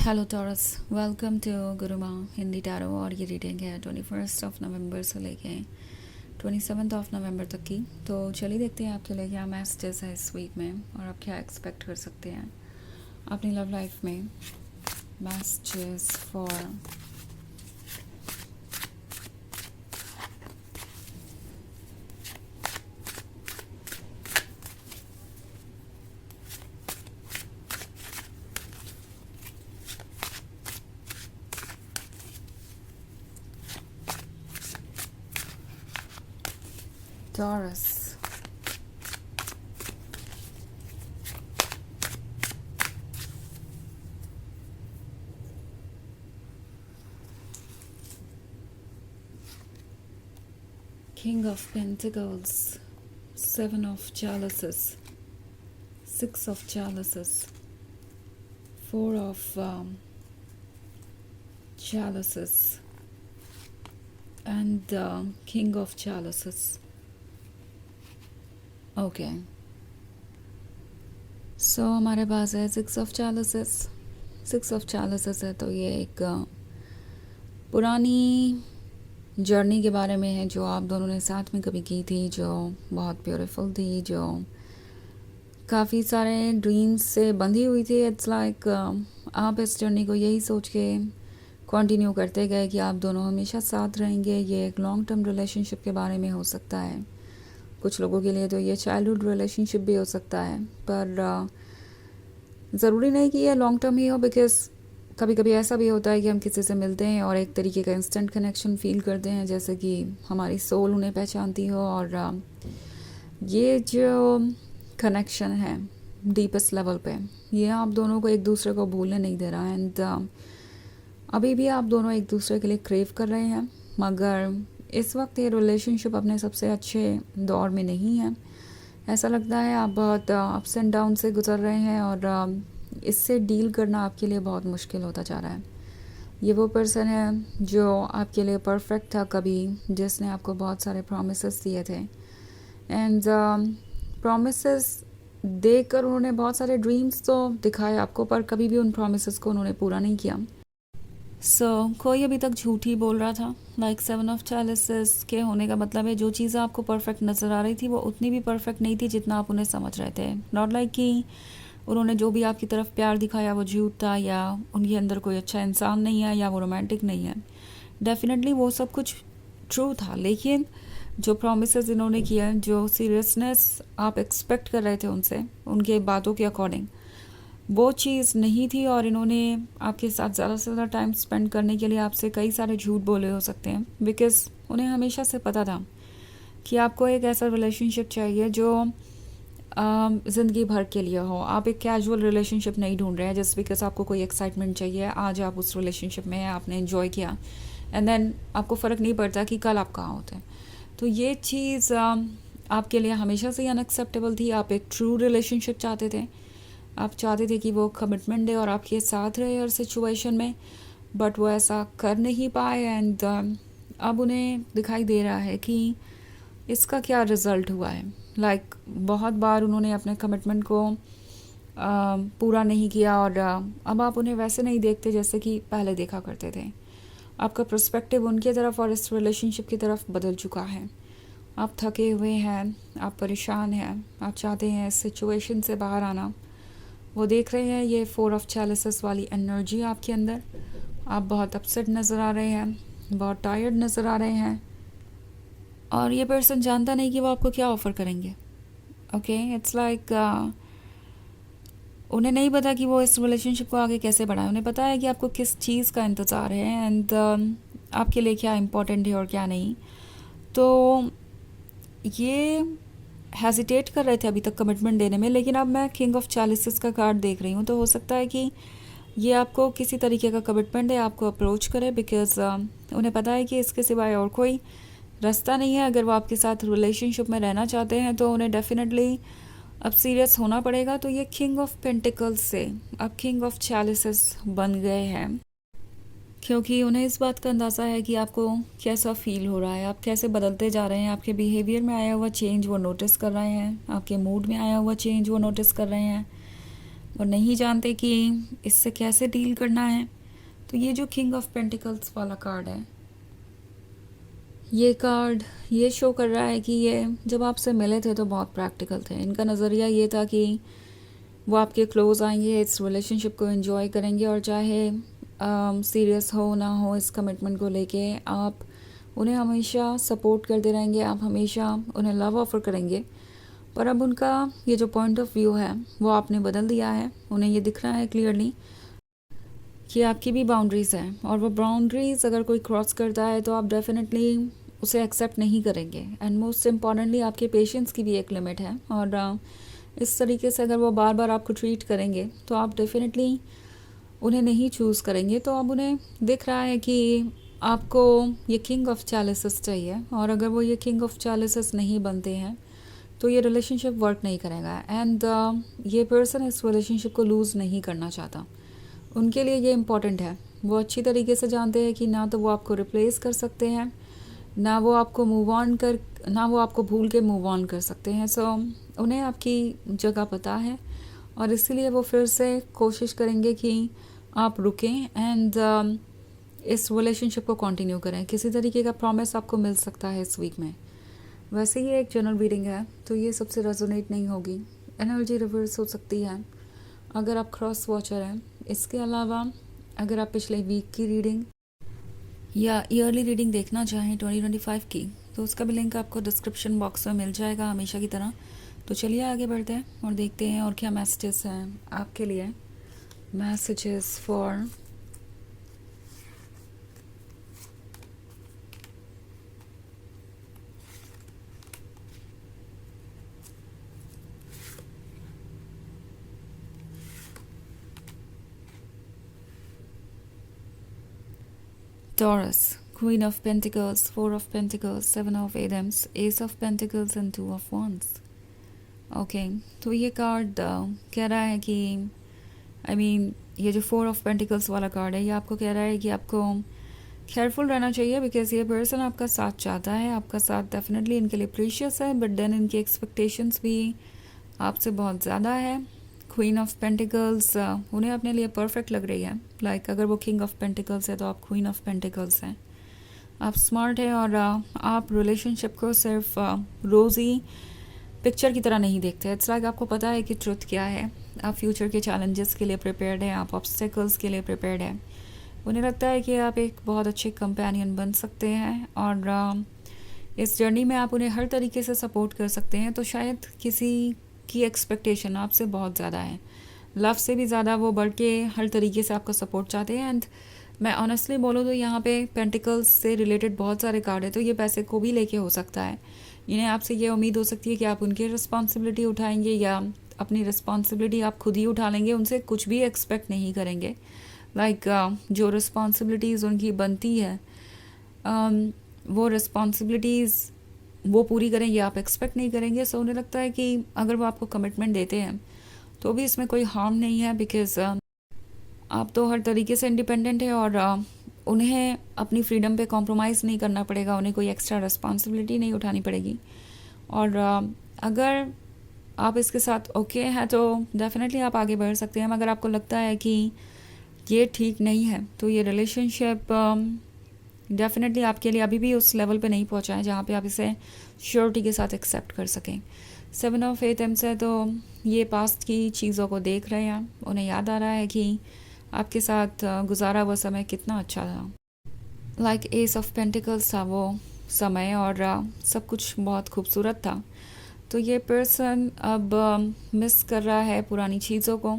Hello Taurus, welcome to Guruma Hindi tarot. और ये reading है 21 नवंबर से लेके 27 नवंबर तक की। तो चलिए देखते हैं आपके लिए क्या मैसेजेस है इस वीक में और आप क्या एक्सपेक्ट कर सकते हैं अपनी लव लाइफ में। Messages for taurus. King of Pentacles, Seven of Chalices, Six of Chalices, Four of Chalices, and King of Chalices. Okay, so हमारे पास है six of chalices. Six of chalices है तो ये एक पुरानी जर्नी के बारे में है जो आप दोनों ने साथ में कभी की थी, जो बहुत ब्यूटीफुल थी, जो काफ़ी सारे ड्रीम्स से बंधी हुई थी। इट्स लाइक आप इस जर्नी को यही सोच के कंटिन्यू करते गए कि आप दोनों हमेशा साथ रहेंगे। ये एक लॉन्ग टर्म रिलेशनशिप के बारे में हो सकता है। कुछ लोगों के लिए तो ये चाइल्डहुड रिलेशनशिप भी हो सकता है, पर ज़रूरी नहीं कि ये लॉन्ग टर्म ही हो, बिकॉज कभी कभी ऐसा भी होता है कि हम किसी से मिलते हैं और एक तरीके का इंस्टेंट कनेक्शन फील करते हैं, जैसे कि हमारी सोल उन्हें पहचानती हो। और ये जो कनेक्शन है डीपेस्ट लेवल पे, ये आप दोनों को एक दूसरे को भूलने नहीं दे रहा। एंड अभी भी आप दोनों एक दूसरे के लिए क्रेव कर रहे हैं, मगर इस वक्त ये रिलेशनशिप अपने सबसे अच्छे दौर में नहीं है। ऐसा लगता है आप बहुत अप्स एंड डाउन से गुजर रहे हैं और इससे डील करना आपके लिए बहुत मुश्किल होता जा रहा है। ये वो पर्सन है जो आपके लिए परफेक्ट था कभी, जिसने आपको बहुत सारे प्रॉमिसेस दिए थे। एंड प्रॉमिसेस देकर उन्होंने बहुत सारे ड्रीम्स तो दिखाए आपको, पर कभी भी उन प्रॉमिसेस को उन्होंने पूरा नहीं किया। कोई अभी तक झूठ ही बोल रहा था। लाइक सेवन ऑफ चैलिसेस के होने का मतलब है जो चीज़ें आपको परफेक्ट नज़र आ रही थी वो उतनी भी परफेक्ट नहीं थी जितना आप उन्हें समझ रहे थे। नॉट लाइक कि उन्होंने जो भी आपकी तरफ प्यार दिखाया वो झूठ था, या उनके अंदर कोई अच्छा इंसान नहीं है, या वो रोमांटिक नहीं है। डेफिनेटली वो सब कुछ ट्रू था, लेकिन जो प्रोमिसेस इन्होंने किया, जो सीरियसनेस आप एक्सपेक्ट कर रहे थे उनसे, उनके बातों के अकॉर्डिंग वो चीज़ नहीं थी। और इन्होंने आपके साथ ज़्यादा से ज़्यादा टाइम स्पेंड करने के लिए आपसे कई सारे झूठ बोले हो सकते हैं, बिकॉज़ उन्हें हमेशा से पता था कि आपको एक ऐसा रिलेशनशिप चाहिए जो ज़िंदगी भर के लिए हो। आप एक कैजुअल रिलेशनशिप नहीं ढूंढ रहे हैं जस्ट बिकॉज आपको कोई एक्साइटमेंट चाहिए। आज आप उस रिलेशनशिप में हैं, आपने इन्जॉय किया, एंड देन आपको फ़र्क नहीं पड़ता कि कल आप कहाँ होते हैं। तो ये चीज़ आपके लिए हमेशा से अनएक्सेप्टेबल थी। आप एक ट्रू रिलेशनशिप चाहते थे, आप चाहते थे कि वो कमिटमेंट दे और आपके साथ रहे हर सिचुएशन में, बट वो ऐसा कर नहीं पाए। एंड अब उन्हें दिखाई दे रहा है कि इसका क्या रिज़ल्ट हुआ है। लाइक बहुत बार उन्होंने अपने कमिटमेंट को पूरा नहीं किया, और अब आप उन्हें वैसे नहीं देखते जैसे कि पहले देखा करते थे। आपका पर्सपेक्टिव उनकी तरफ और इस रिलेशनशिप की तरफ बदल चुका है। आप थके हुए हैं, आप परेशान हैं, आप चाहते हैं इस सिचुएशन से बाहर आना। वो देख रहे हैं ये फोर ऑफ चैलिसेस वाली एनर्जी आपके अंदर। आप बहुत अपसेट नज़र आ रहे हैं, बहुत टायर्ड नज़र आ रहे हैं, और ये पर्सन जानता नहीं कि वो आपको क्या ऑफ़र करेंगे। ओके, इट्स लाइक उन्हें नहीं पता कि वो इस रिलेशनशिप को आगे कैसे बढ़ाए। उन्हें पता है कि आपको किस चीज़ का इंतज़ार है, एंड आपके लिए क्या इम्पोर्टेंट है और क्या नहीं। तो ये हेजिटेट कर रहे थे अभी तक कमिटमेंट देने में, लेकिन अब मैं किंग ऑफ चैलिसेस का कार्ड देख रही हूँ, तो हो सकता है कि ये आपको किसी तरीके का कमिटमेंट है, आपको अप्रोच करे, बिकॉज उन्हें पता है कि इसके सिवाय और कोई रास्ता नहीं है। अगर वो आपके साथ रिलेशनशिप में रहना चाहते हैं तो उन्हें डेफिनेटली अब सीरियस होना पड़ेगा। तो ये किंग ऑफ पेंटिकल्स से अब किंग ऑफ चैलिसेस बन गए हैं, क्योंकि उन्हें इस बात का अंदाज़ा है कि आपको कैसा फील हो रहा है, आप कैसे बदलते जा रहे हैं। आपके बिहेवियर में आया हुआ चेंज वो नोटिस कर रहे हैं, आपके मूड में आया हुआ चेंज वो नोटिस कर रहे हैं। और नहीं जानते कि इससे कैसे डील करना है। तो ये जो किंग ऑफ पेंटिकल्स वाला कार्ड है, ये कार्ड ये शो कर रहा है कि ये जब आपसे मिले थे तो बहुत प्रैक्टिकल थे। इनका नज़रिया ये था कि वो आपके क्लोज आएंगे, इस रिलेशनशिप को एंजॉय करेंगे, और चाहे सीरियस हो ना हो इस कमिटमेंट को लेके, आप उन्हें हमेशा सपोर्ट करते रहेंगे, आप हमेशा उन्हें लव ऑफ़र करेंगे। पर अब उनका ये जो पॉइंट ऑफ व्यू है वो आपने बदल दिया है। उन्हें ये दिख रहा है क्लियरली कि आपकी भी बाउंड्रीज़ हैं, और वो बाउंड्रीज़ अगर कोई क्रॉस करता है तो आप डेफिनेटली उसे एक्सेप्ट नहीं करेंगे। एंड मोस्ट इम्पॉर्टेंटली आपके पेशेंस की भी एक लिमिट है, और इस तरीके से अगर वो बार बार आपको ट्रीट करेंगे तो आप डेफिनेटली उन्हें नहीं चूज़ करेंगे। तो अब उन्हें दिख रहा है कि आपको ये किंग ऑफ चैलिसेस चाहिए, और अगर वो ये किंग ऑफ चैलिसेस नहीं बनते हैं तो ये रिलेशनशिप वर्क नहीं करेगा। एंड ये पर्सन इस रिलेशनशिप को लूज़ नहीं करना चाहता। उनके लिए ये इम्पॉर्टेंट है। वो अच्छी तरीके से जानते हैं कि ना तो वो आपको रिप्लेस कर सकते हैं, ना वो आपको भूल के मूव ऑन कर सकते हैं। सो उन्हें आपकी जगह पता है, और इसीलिए वो फिर से कोशिश करेंगे कि आप रुकें एंड इस रिलेशनशिप को कंटिन्यू करें। किसी तरीके का प्रॉमिस आपको मिल सकता है इस वीक में। वैसे ये एक जनरल रीडिंग है तो ये सबसे रेजोनेट नहीं होगी, एनर्जी रिवर्स हो सकती है अगर आप क्रॉस वॉचर हैं। इसके अलावा अगर आप पिछले वीक की रीडिंग या ईयरली रीडिंग देखना चाहें 2025 की, तो उसका भी लिंक आपको डिस्क्रिप्शन बॉक्स में मिल जाएगा हमेशा की तरह। तो चलिए आगे बढ़ते हैं और देखते हैं और क्या मैसेजेस हैं आपके लिए। Messages for Taurus, Queen of Pentacles, Four of Pentacles, Seven of Atoms, Ace of Pentacles and Two of Wands. Okay तो ये कार्ड कह रहा है कि ये जो फोर ऑफ पेंटिकल्स वाला कार्ड है, ये आपको कह रहा है कि आपको केयरफुल रहना चाहिए, बिकॉज ये पर्सन आपका साथ चाहता है, आपका साथ डेफिनेटली इनके लिए प्रीशियस है, बट देन इनकी एक्सपेक्टेशंस भी आपसे बहुत ज़्यादा है। क्वीन ऑफ पेंटिकल्स उन्हें अपने लिए परफेक्ट लग रही है। लाइक अगर वो किंग ऑफ पेंटिकल्स है तो आप क्वीन ऑफ पेंटिकल्स हैं। आप स्मार्ट हैं, और आप रिलेशनशिप को सिर्फ रोज़ी पिक्चर की तरह नहीं देखते। इट्स लाइक आपको पता है कि ट्रुथ क्या है। आप फ्यूचर के चैलेंजेस के लिए प्रिपेयर्ड हैं, आप ऑब्स्टेकल्स के लिए प्रिपेयर्ड हैं। उन्हें लगता है कि आप एक बहुत अच्छे कंपेनियन बन सकते हैं, और इस जर्नी में आप उन्हें हर तरीके से सपोर्ट कर सकते हैं। तो शायद किसी की एक्सपेक्टेशन आपसे बहुत ज़्यादा है, लव से भी ज़्यादा वो बढ़ के हर तरीके से आपका सपोर्ट चाहते हैं। एंड मैं ऑनेस्टली बोलूँ तो यहाँ पे पेंटिकल्स से रिलेटेड बहुत सारे कार्ड है, तो ये पैसे को भी लेके हो सकता है। इन्हें आपसे ये उम्मीद हो सकती है कि आप उनकी रिस्पॉन्सिबिलिटी उठाएंगे, या अपनी रिस्पॉन्सिबिलिटी आप खुद ही उठा लेंगे, उनसे कुछ भी एक्सपेक्ट नहीं करेंगे। लाइक जो रिस्पॉन्सिबिलिटीज़ उनकी बनती है वो रिस्पॉन्सिबिलिटीज़ वो पूरी करें, ये आप एक्सपेक्ट नहीं करेंगे। सो उन्हें लगता है कि अगर वो आपको कमिटमेंट देते हैं तो भी इसमें कोई हार्म नहीं है, बिकॉज आप तो हर तरीके से इंडिपेंडेंट है, और उन्हें अपनी फ्रीडम पे कॉम्प्रोमाइज़ नहीं करना पड़ेगा, उन्हें कोई एक्स्ट्रा रिस्पॉन्सिबिलिटी नहीं उठानी पड़ेगी। और अगर आप इसके साथ ओके हैं तो डेफिनेटली आप आगे बढ़ सकते हैं। मगर आपको लगता है कि ये ठीक नहीं है तो ये रिलेशनशिप डेफिनेटली आपके लिए अभी भी उस लेवल पे नहीं पहुंचा है जहाँ पे आप इसे श्योरिटी के साथ एक्सेप्ट कर सकें। 7 ऑफ एटम्स है, तो ये पास्ट की चीज़ों को देख रहे हैं, उन्हें याद आ रहा है कि आपके साथ गुजारा हुआ समय कितना अच्छा था। लाइक एस ऑफ पेंटिकल्स था वो समय, और सब कुछ बहुत खूबसूरत था। तो ये पर्सन अब मिस कर रहा है पुरानी चीज़ों को।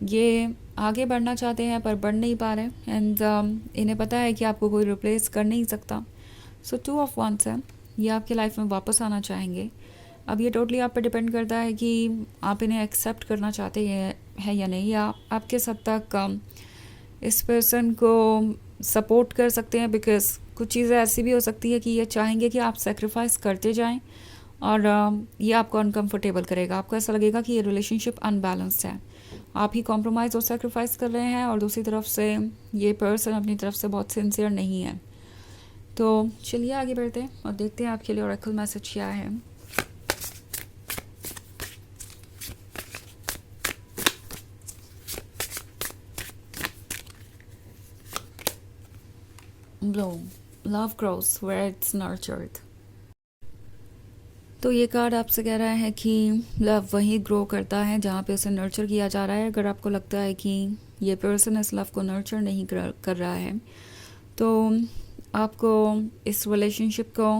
ये आगे बढ़ना चाहते हैं पर बढ़ नहीं पा रहे, एंड इन्हें पता है कि आपको कोई रिप्लेस कर नहीं सकता। सो 2 ऑफ वांड्स है, ये आपके लाइफ में वापस आना चाहेंगे। अब ये टोटली आप पे डिपेंड करता है कि आप इन्हें एक्सेप्ट करना चाहते हैं या नहीं, या आप किस हद तक इस पर्सन को सपोर्ट कर सकते हैं। बिकॉज कुछ चीज़ें ऐसी भी हो सकती है कि ये चाहेंगे कि आप सेक्रीफाइस करते जाएं, और ये आपको अनकंफर्टेबल करेगा। आपको ऐसा लगेगा कि ये रिलेशनशिप अनबैलेंस्ड है, आप ही कॉम्प्रोमाइज़ और सेक्रीफाइस कर रहे हैं, और दूसरी तरफ से ये पर्सन अपनी तरफ से बहुत सिंसियर नहीं है। तो चलिए आगे बढ़ते हैं और देखते हैं आपके लिए ओरेकल मैसेज क्या है। bloom. Love grows where it's nurtured. तो ये कार्ड आपसे कह रहा है कि लव वही ग्रो करता है जहाँ पे उसे नर्चर किया जा रहा है. अगर आपको लगता है कि ये पर्सन इस लव को नर्चर नहीं कर रहा है तो आपको इस रिलेशनशिप को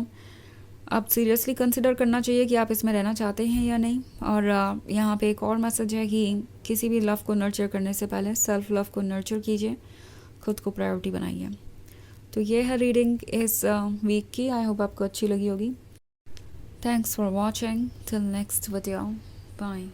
आप सीरियसली कंसिडर करना चाहिए कि आप इसमें रहना चाहते हैं या नहीं. और यहाँ पे एक और मैसेज है कि किसी भी लव को नर्चर करने से पहले सेल्फ लव को नर्चर कीजिए, खुद को प्रायोरिटी बनाइए. तो ये है रीडिंग इस वीक की. आई होप आपको अच्छी लगी होगी. Thanks for watching. Till next video. Bye.